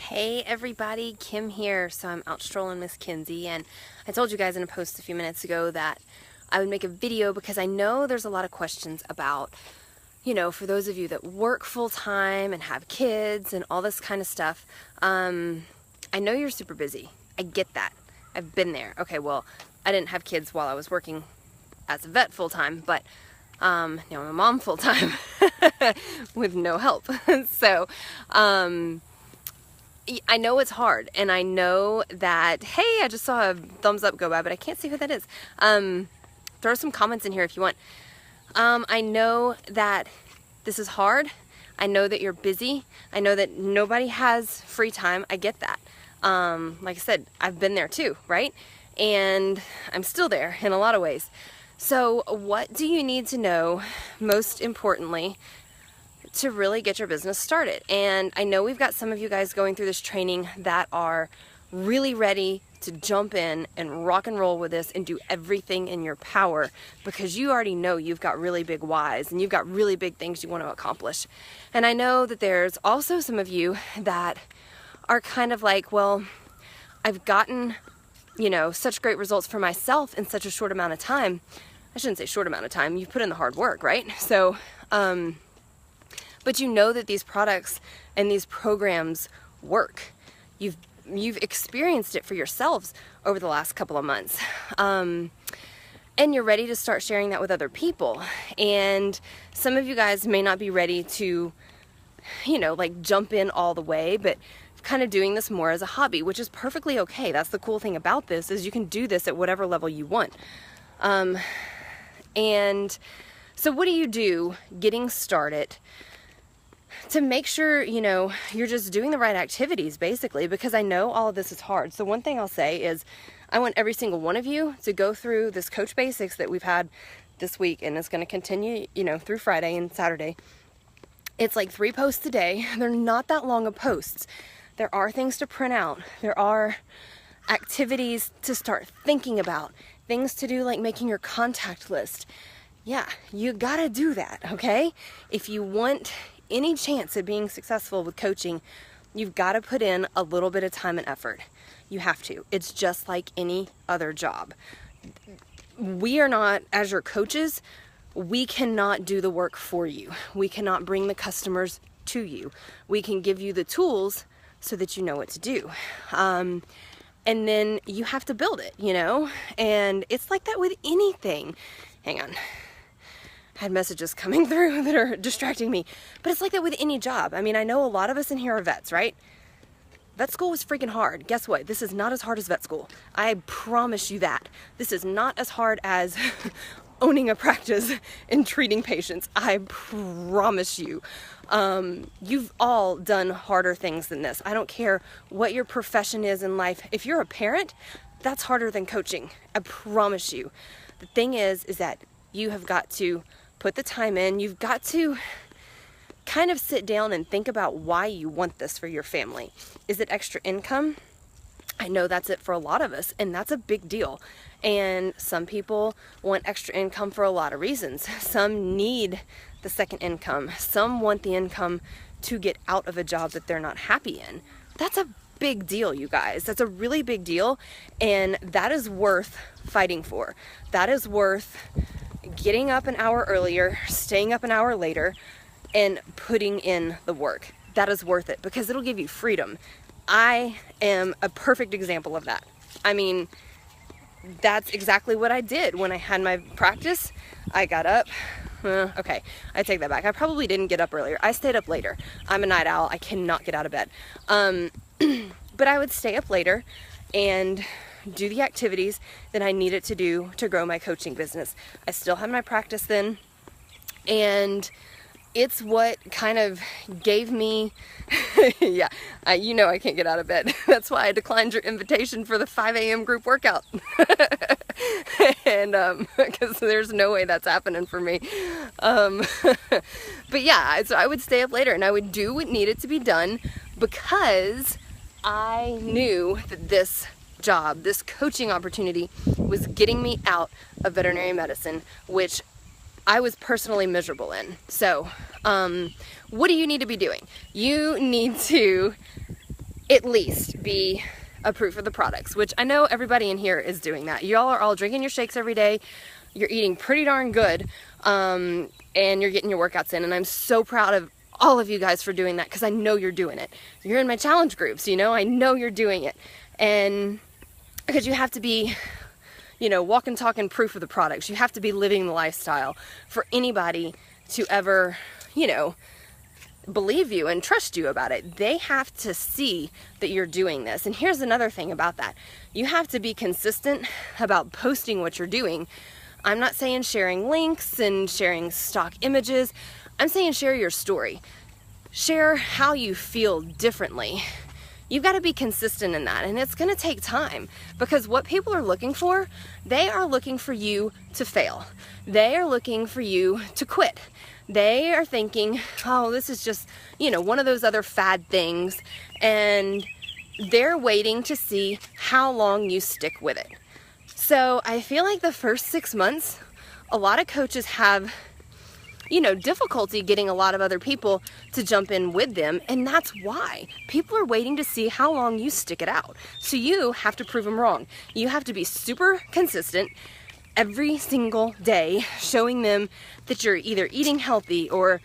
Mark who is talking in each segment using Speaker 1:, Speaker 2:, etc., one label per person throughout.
Speaker 1: Hey everybody, Kim here. So I'm out strolling Miss Kinsey, and I told you guys in a post a few minutes ago that I would make a video because I know there's a lot of questions about, for those of you that work full-time and have kids and all this kind of stuff. I know you're super busy. I get that. I've been there. Okay, well, I didn't have kids while I was working as a vet full-time, but now I'm a mom full-time with no help. So, I know it's hard, and I know that, hey, I just saw a thumbs up go by, but I can't see who that is. Throw some comments in here if you want. I know that this is hard. I know that you're busy. I know that nobody has free time. I get that. Like I said, I've been there too, right? And I'm still there in a lot of ways. So what do you need to know, most importantly, to really get your business started? And I know we've got some of you guys going through this training that are really ready to jump in and rock and roll with this and do everything in your power, because you already know you've got really big whys and you've got really big things you want to accomplish. And I know that there's also some of you that are kind of like, well, I've gotten, such great results for myself in such a short amount of time. I shouldn't say short amount of time. You've put in the hard work, right? So, but you know that these products and these programs work. You've experienced it for yourselves over the last couple of months. And you're ready to start sharing that with other people. And some of you guys may not be ready to, jump in all the way, but kind of doing this more as a hobby, which is perfectly okay. That's the cool thing about this, is you can do this at whatever level you want. And so what do you do getting started to make sure, you're just doing the right activities, basically, because I know all of this is hard. So one thing I'll say is I want every single one of you to go through this Coach Basics that we've had this week, and it's going to continue, through Friday and Saturday. It's like 3 posts a day. They're not that long of posts. There are things to print out. There are activities to start thinking about, things to do like making your contact list. Yeah, you gotta do that, okay? If you want any chance at being successful with coaching, you've got to put in a little bit of time and effort. You have to. It's just like any other job. We are not, as your coaches, we cannot do the work for you. We cannot bring the customers to you. We can give you the tools so that you know what to do. And then you have to build it, and it's like that with anything. Hang on. I had messages coming through that are distracting me. But it's like that with any job. I mean, I know a lot of us in here are vets, right? Vet school was freaking hard. Guess what? This is not as hard as vet school. I promise you that. This is not as hard as owning a practice and treating patients. I promise you. You've all done harder things than this. I don't care what your profession is in life. If you're a parent, that's harder than coaching. I promise you. The thing is that you have got to put the time in. You've got to kind of sit down and think about why you want this for your family. Is it extra income? I know that's it for a lot of us, and that's a big deal. And some people want extra income for a lot of reasons. Some need the second income. Some want the income to get out of a job that they're not happy in. That's a big deal, you guys. That's a really big deal, and that is worth fighting for. That is worth getting up an hour earlier, staying up an hour later, and putting in the work. That is worth it, because it'll give you freedom. I am a perfect example of that. I mean, that's exactly what I did when I had my practice. I got up. Okay, I take that back. I probably didn't get up earlier. I stayed up later. I'm a night owl. I cannot get out of bed. But I would stay up later and do the activities that I needed to do to grow my coaching business. I still had my practice then, and it's what kind of gave me, yeah, I can't get out of bed. That's why I declined your invitation for the 5 a.m. group workout. And because there's no way that's happening for me. But yeah, so I would stay up later and I would do what needed to be done, because I knew that this job, this coaching opportunity, was getting me out of veterinary medicine, which I was personally miserable in. So what do you need to be doing? You need to at least be a proof of the products, which I know everybody in here is doing that. Y'all are all drinking your shakes every day. You're eating pretty darn good, and you're getting your workouts in. And I'm so proud of all of you guys for doing that, because I know you're doing it. You're in my challenge groups, you know, I know you're doing it. And because you have to be, you know, walking, talking proof of the products. You have to be living the lifestyle for anybody to ever, you know, believe you and trust you about it. They have to see that you're doing this. And here's another thing about that. You have to be consistent about posting what you're doing. I'm not saying sharing links and sharing stock images. I'm saying share your story. Share how you feel differently. You've got to be consistent in that, and it's going to take time, because what people are looking for, they are looking for you to fail. They are looking for you to quit. They are thinking, oh, this is just, you know, one of those other fad things, and they're waiting to see how long you stick with it. So I feel like the first 6 months, a lot of coaches have, you know, difficulty getting a lot of other people to jump in with them, and that's why. People are waiting to see how long you stick it out. So you have to prove them wrong. You have to be super consistent every single day, showing them that you're either eating healthy, or,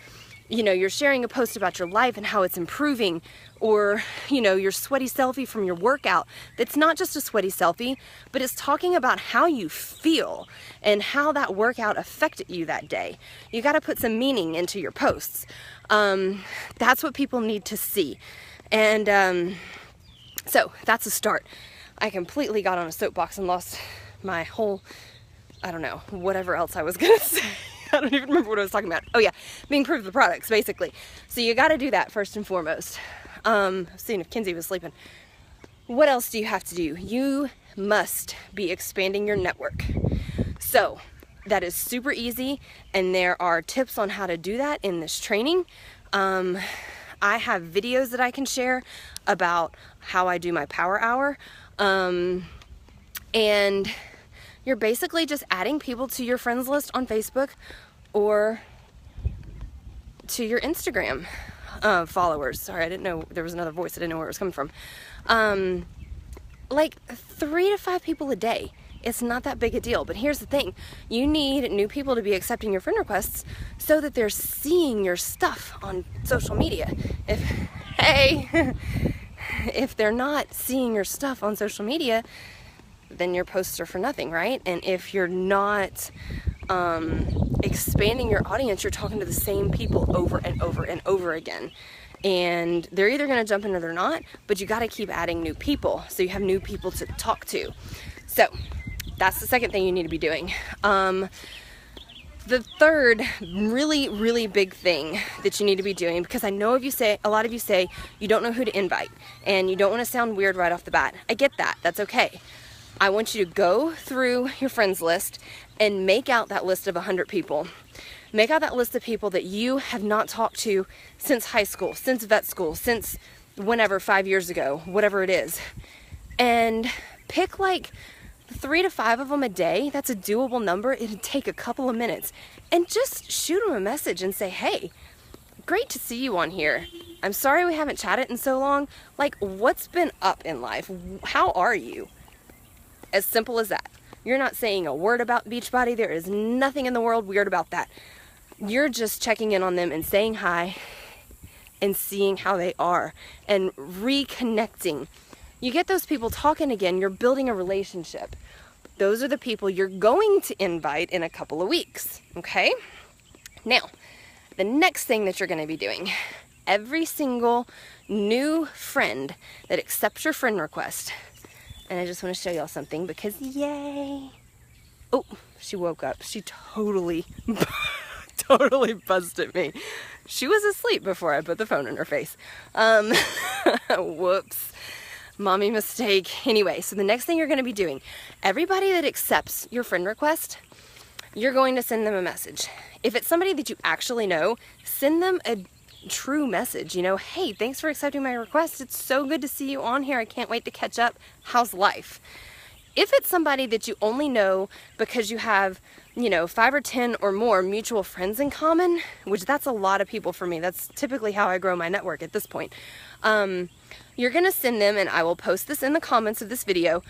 Speaker 1: you know, you're sharing a post about your life and how it's improving, or, you know, your sweaty selfie from your workout. That's not just a sweaty selfie, but it's talking about how you feel and how that workout affected you that day. You got to put some meaning into your posts. That's what people need to see. And so that's a start. I completely got on a soapbox and lost my whole, I don't know, whatever else I was going to say. I don't even remember what I was talking about. Oh yeah, being proof of the products, basically. So you got to do that first and foremost. Seeing if Kinsey was sleeping. What else do you have to do? You must be expanding your network. So that is super easy, and there are tips on how to do that in this training. I have videos that I can share about how I do my power hour. And you're basically just adding people to your friends list on Facebook or to your Instagram followers. Sorry, I didn't know there was another voice. I didn't know where it was coming from. Like 3 to 5 people a day. It's not that big a deal. But here's the thing. You need new people to be accepting your friend requests so that they're seeing your stuff on social media. If they're not seeing your stuff on social media, then your posts are for nothing, right? And if you're not expanding your audience, you're talking to the same people over and over and over again. And they're either going to jump in or they're not, but you got to keep adding new people so you have new people to talk to. So that's the second thing you need to be doing. The third really, really big thing that you need to be doing, because I know a lot of you say you don't know who to invite and you don't want to sound weird right off the bat. I get that. That's okay. I want you to go through your friends list and make out that list of 100 people. Make out that list of people that you have not talked to since high school, since vet school, since whenever, 5 years ago, whatever it is. And pick like 3 to 5 of them a day. That's a doable number. It'd take a couple of minutes. And just shoot them a message and say, hey, great to see you on here. I'm sorry we haven't chatted in so long. Like, what's been up in life? How are you? As simple as that. You're not saying a word about Beachbody. There is nothing in the world weird about that. You're just checking in on them and saying hi and seeing how they are and reconnecting. You get those people talking again, you're building a relationship. Those are the people you're going to invite in a couple of weeks, okay? Now, the next thing that you're going to be doing, every single new friend that accepts your friend request, and I just want to show y'all something because yay. Oh, she woke up. She totally buzzed at me. She was asleep before I put the phone in her face. Whoops. Mommy mistake. Anyway, so the next thing you're going to be doing, everybody that accepts your friend request, you're going to send them a message. If it's somebody that you actually know, send them a true message, you know, hey, thanks for accepting my request. It's so good to see you on here. I can't wait to catch up. How's life? If it's somebody that you only know because you have you know, 5 or 10 or more mutual friends in common, which that's a lot of people for me. That's typically how I grow my network at this point. You're going to send them, and I will post this in the comments of this video,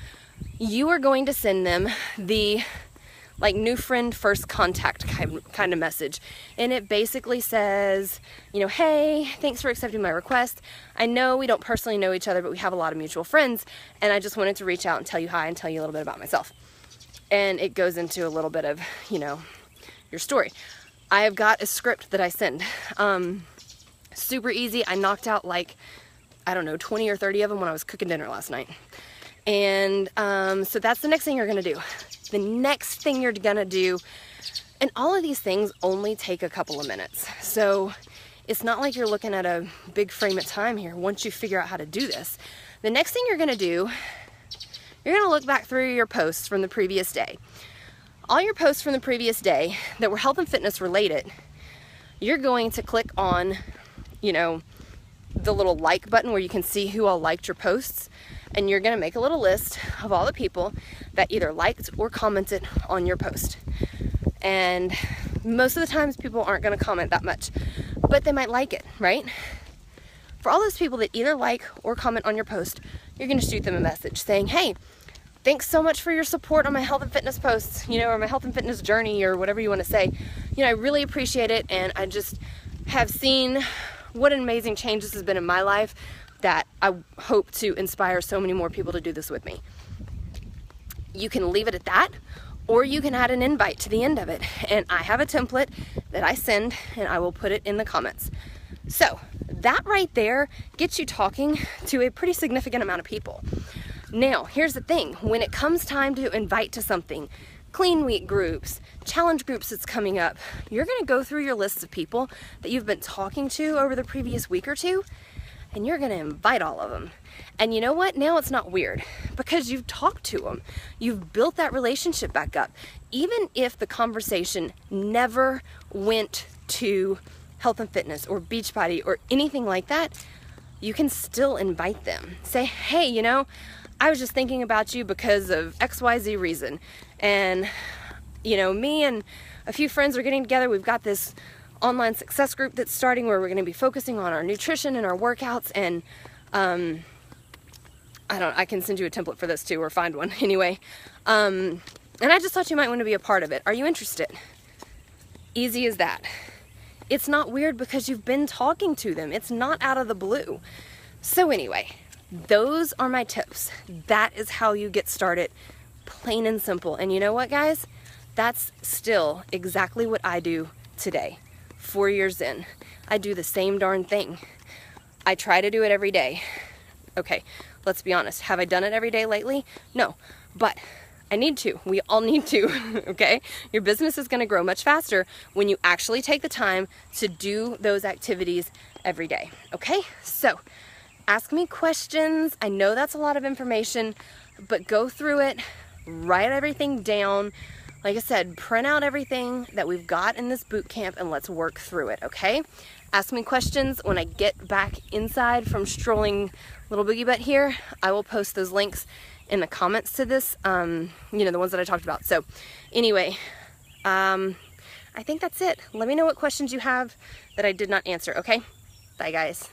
Speaker 1: you are going to send them the like new friend first contact kind of message. And it basically says, you know, hey, thanks for accepting my request. I know we don't personally know each other, but we have a lot of mutual friends, and I just wanted to reach out and tell you hi and tell you a little bit about myself. And it goes into a little bit of, you know, your story. I have got a script that I send. Super easy. I knocked out like, I don't know, 20 or 30 of them when I was cooking dinner last night. And so that's the next thing you're gonna do. The next thing you're gonna do, and all of these things only take a couple of minutes. So it's not like you're looking at a big frame of time here once you figure out how to do this. The next thing you're gonna do, you're gonna look back through your posts from the previous day. All your posts from the previous day that were health and fitness related, you're going to click on, you know, the little like button where you can see who all liked your posts, and you're gonna make a little list of all the people that either liked or commented on your post. And most of the times people aren't gonna comment that much, but they might like it, right? For all those people that either like or comment on your post, you're gonna shoot them a message saying, hey, thanks so much for your support on my health and fitness posts, you know, or my health and fitness journey, or whatever you wanna say. You know, I really appreciate it, and I just have seen what an amazing change this has been in my life, that I hope to inspire so many more people to do this with me. You can leave it at that, or you can add an invite to the end of it. And I have a template that I send, and I will put it in the comments. So that right there gets you talking to a pretty significant amount of people. Now, here's the thing. When it comes time to invite to something, clean week groups, challenge groups that's coming up, you're gonna go through your lists of people that you've been talking to over the previous week or two, and you're gonna invite all of them. And you know what? Now it's not weird, because you've talked to them. You've built that relationship back up. Even if the conversation never went to health and fitness or Beachbody or anything like that, you can still invite them. Say, hey, you know, I was just thinking about you because of XYZ reason. And, you know, me and a few friends are getting together. We've got this online success group that's starting where we're going to be focusing on our nutrition and our workouts. And I can send you a template for this too, or find one anyway. And I just thought you might want to be a part of it. Are you interested? Easy as that. It's not weird because you've been talking to them. It's not out of the blue. So anyway, those are my tips. That is how you get started, plain and simple. And you know what, guys? That's still exactly what I do today, 4 years in. I do the same darn thing. I try to do it every day. Okay, let's be honest. Have I done it every day lately? No, but I need to. We all need to, okay? Your business is gonna grow much faster when you actually take the time to do those activities every day, okay? So, ask me questions. I know that's a lot of information, but go through it, write everything down. Like I said, print out everything that we've got in this boot camp, and let's work through it, okay? Ask me questions when I get back inside from strolling little boogie butt here. I will post those links in the comments to this, you know, the ones that I talked about. So anyway, I think that's it. Let me know what questions you have that I did not answer, okay? Bye, guys.